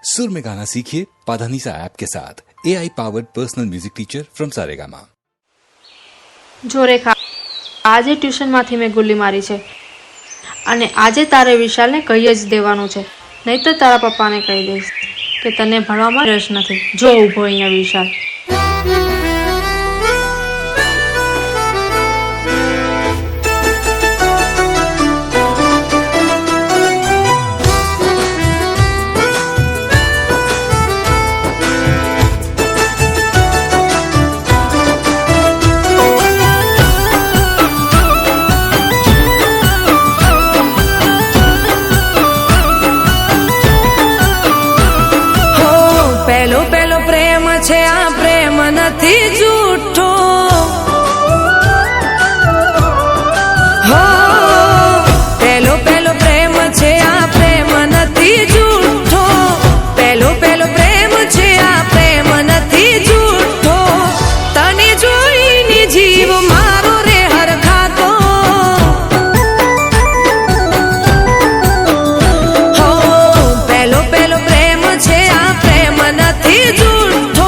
सुर में गाना सीखिए पाधानीसा ऐप के साथ। AI powered personal music teacher from Saregama. જો રેખા, આજે ટ્યુશનમાંથી મેં ગુલ્લી મારી છે અને આજે તારે વિશાલને કહી જ દેવાનું છે, નહીં તો તારા પપ્પાને કહી દઈશ કે તને ભણવામાં રસ નથી. જો ઊભો અહીંયા વિશાલ. છે આ પ્રેમ નથી જૂઠો, હો પેલો પેલો પ્રેમ છે આ પ્રેમ નથી જૂઠો, પેલો પેલો પ્રેમ છે આ પ્રેમ નથી જૂઠો. તને જોઈને જીવ મારો રે હરખાતો, હો પેલો પેલો પ્રેમ છે આ પ્રેમ નથી જૂઠો.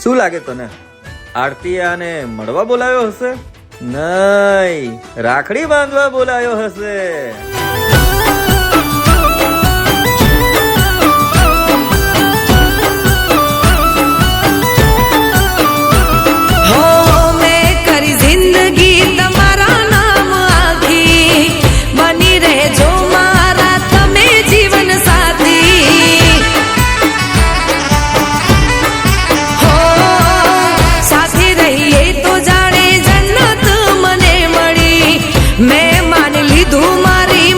શું લાગે તને, આરતી આને મળવા બોલાયો હશે? નહીં, રાખડી બાંધવા બોલાયો હશે. હો મેં કરી જિંદગી તમારા નામ આખી, બની રહેજો મારા તમે જીવન સાથી. સાથે રહીએ તો જાણે જન્નત મને મળી, મેં માની લીધું મારી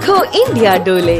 આખો ઇન્ડિયા ડોલે.